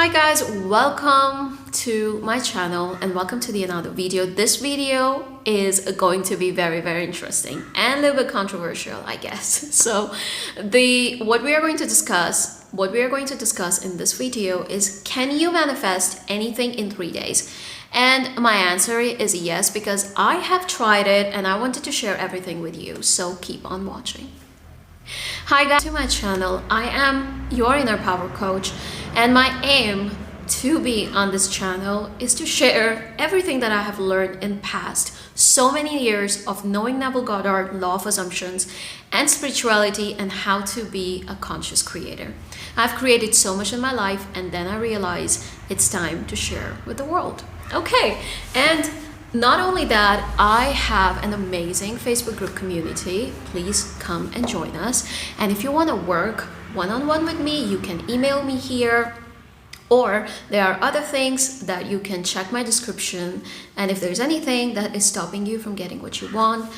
Hi guys, welcome to my channel and welcome to another video. This video is going to be very interesting and a little bit controversial, I guess. So what we are going to discuss in this video is, can you manifest anything in 3 days? And my answer is yes, because I have tried it and I wanted to share everything with you, so keep on watching. Hi guys, to my channel. I am your inner power coach, and my aim to be on this channel is to share everything that I have learned in past so many years of knowing Neville Goddard, law of assumptions, and spirituality, and how to be a conscious creator. I've created so much in my life, and then I realized it's time to share with the world. Okay, and not only that, I have an amazing Facebook group community. Please come and join us. And if you want to work one-on-one with me, you can email me here, or there are other things that you can check my description. And if there's anything that is stopping you from getting what you want,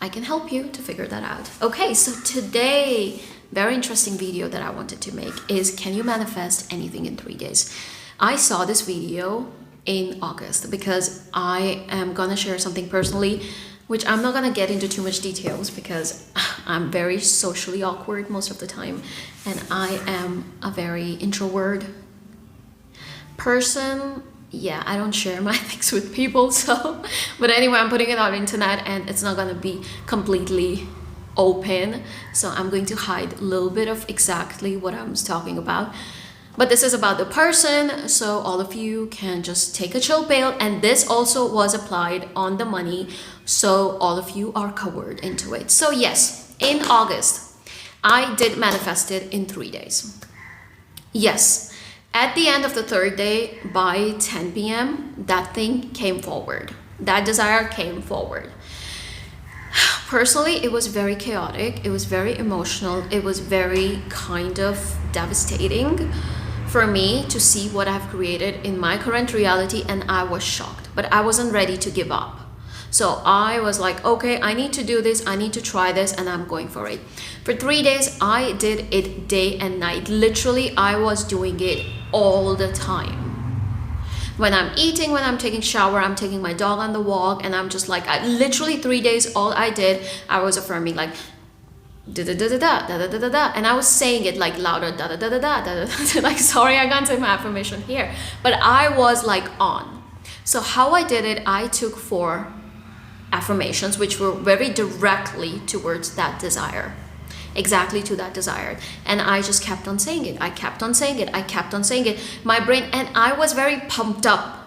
I can help you to figure that out. Okay, so today, very interesting video that I wanted to make is, can you manifest anything in 3 days? I saw this video in August because I am gonna share something personally, which I'm not gonna get into too much details because I'm very socially awkward most of the time, and I am a very introvert person. Yeah, I don't share my things with people, so but anyway, I'm putting it on the internet and it's not gonna be completely open, so I'm going to hide a little bit of exactly what I'm talking about. But this is about the person, so all of you can just take a chill pill, and this also was applied on the money, so all of you are covered into it. So yes, in August, I did manifest it in 3 days. Yes, at the end of the third day, by 10 p.m., that thing came forward. That desire came forward. Personally, it was very chaotic. It was very emotional. It was very kind of devastating for me to see what I've created in my current reality, and I was shocked, but I wasn't ready to give up. So I was like, okay, I need to do this, I need to try this, and I'm going for it. For 3 days, I did it day and night. Literally, I was doing it all the time. When I'm eating, when I'm taking shower, I'm taking my dog on the walk, and I'm just like, literally 3 days, all I did, I was affirming like, da da da da da da da da da, and I was saying it like louder, da da da da da da da. Like, sorry, I can't say my affirmation here, but I was like on. So how I did it, I took 4 affirmations which were very directly towards that desire, exactly to that desire, and I just kept on saying it. I kept on saying it. I kept on saying it. My brain, and I was very pumped up.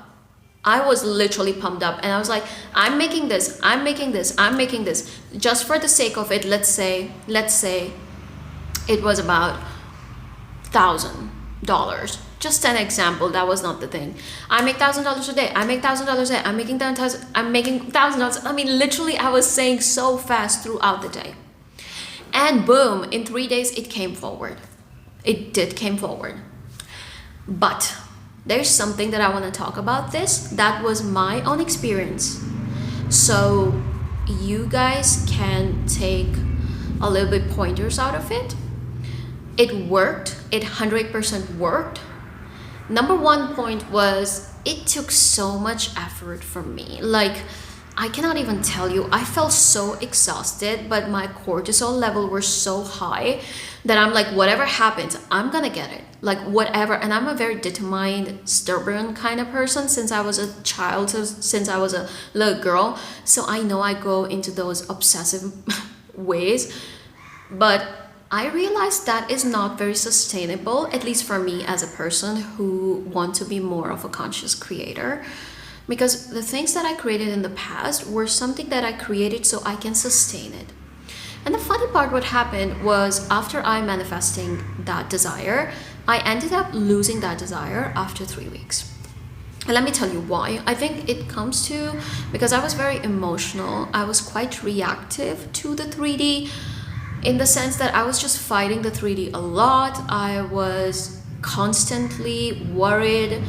I was literally pumped up, and I was like, I'm making this, I'm making this, I'm making this. Just for the sake of it, let's say it was about $1,000. Just an example, that was not the thing. I make $1,000 a day, I make $1,000 a day, I'm making $1,000. I mean, literally, I was saying so fast throughout the day. And boom, in 3 days, it came forward. It did came forward. But there's something that I want to talk about this. That was my own experience. So you guys can take a little bit pointers out of it. It worked. It 100% worked. Number 1 point was, it took so much effort from me. Like, I cannot even tell you, I felt so exhausted, but my cortisol level were so high that I'm like, whatever happens, I'm gonna get it. Like, whatever. And I'm a very determined, stubborn kind of person since I was a child, since I was a little girl. So I know I go into those obsessive ways, but I realized that is not very sustainable, at least for me as a person who want to be more of a conscious creator. Because the things that I created in the past were something that I created so I can sustain it. And the funny part, what happened was, after I manifesting that desire, I ended up losing that desire after 3 weeks. And let me tell you why. I think it comes to, because I was very emotional. I was quite reactive to the 3D, in the sense that I was just fighting the 3D a lot. I was constantly worried,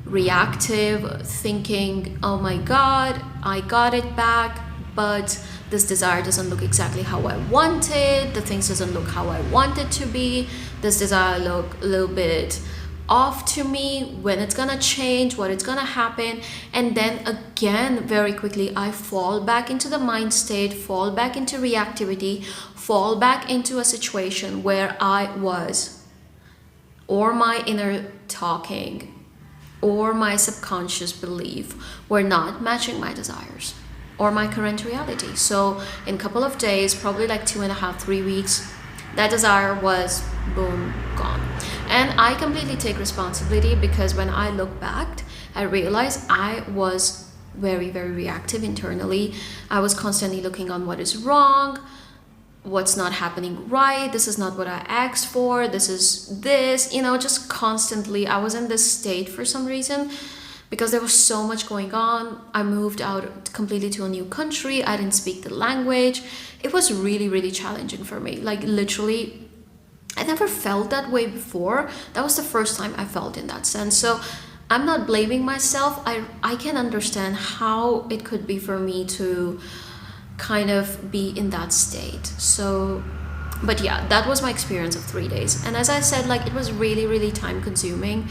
reactive, thinking, oh my God, I got it back, but this desire doesn't look exactly how I wanted. The things doesn't look how I want it to be. This desire look a little bit off to me, when it's gonna change, what it's gonna happen. And then again, very quickly, I fall back into the mind state, fall back into reactivity, fall back into a situation where I was, or my inner talking, or my subconscious belief were not matching my desires or my current reality. So in a couple of days, probably like 2.5, 3 weeks, that desire was boom, gone. And I completely take responsibility, because when I look back, I realized I was very, very reactive internally. I was constantly looking on what is wrong, what's not happening right, this is not what I asked for, this is this, just constantly. I was in this state for some reason, because there was so much going on. I moved out completely to a new country. I didn't speak the language. It was really, really challenging for me. Like literally, I never felt that way before. That was the first time I felt in that sense. So I'm not blaming myself. I can understand how it could be for me to kind of be in that state. So, but yeah, that was my experience of 3 days. And as I said, like, it was really, really time consuming.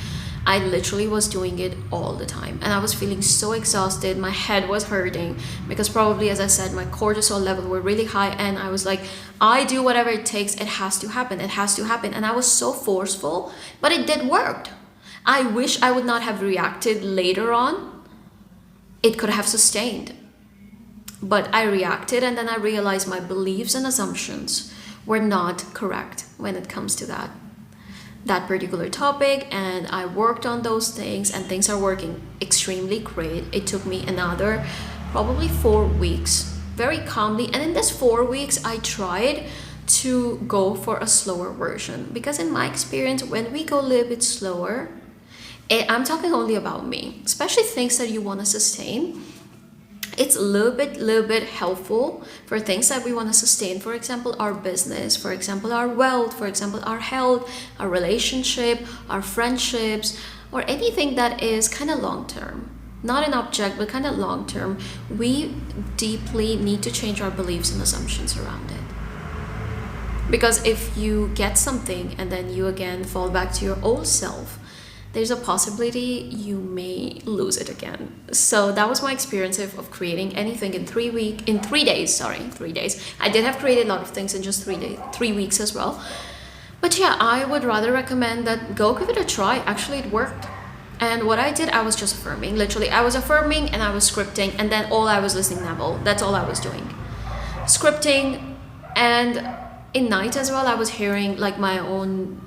I literally was doing it all the time, and I was feeling so exhausted. My head was hurting because probably, as I said, my cortisol level were really high, and I was like, I do whatever it takes. It has to happen. It has to happen. And I was so forceful, but it did work. I wish I would not have reacted later on. It could have sustained. But I reacted, and then I realized my beliefs and assumptions were not correct when it comes to that particular topic, and I worked on those things, and things are working extremely great. It took me another probably 4 weeks, very calmly, and in this 4 weeks I tried to go for a slower version, because in my experience, when we go a little bit slower, I'm talking only about me, especially things that you want to sustain, it's a little bit helpful for things that we want to sustain. For example, our business, for example, our wealth, for example, our health, our relationship, our friendships, or anything that is kind of long term. Not an object, but kind of long term. We deeply need to change our beliefs and assumptions around it. Because if you get something and then you again fall back to your old self, there's a possibility you may lose it again. So that was my experience of creating anything in 3 days. I did have created a lot of things in just 3 weeks as well. But yeah, I would rather recommend that go give it a try. Actually, it worked. And what I did, I was just affirming. Literally, I was affirming and I was scripting, and then all I was listening Neville. That's all I was doing. Scripting, and in night as well, I was hearing like my own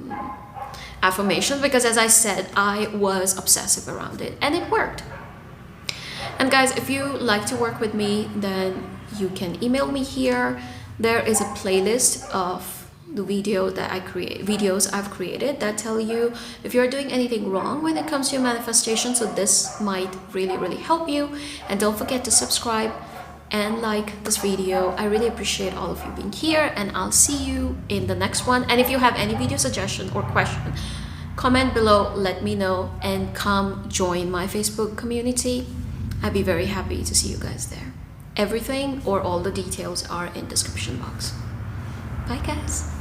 affirmation, because as I said, I was obsessive around it, and it worked. And guys, if you like to work with me, then you can email me here. There is a playlist of the videos I've created that tell you if you're doing anything wrong when it comes to your manifestation. So this might really, really help you. And don't forget to subscribe and like this video. I really appreciate all of you being here, and I'll see you in the next one. And if you have any video suggestion or question, comment below, let me know, and come join my Facebook community. I'd be very happy to see you guys there. Everything or all the details are in description box. Bye guys.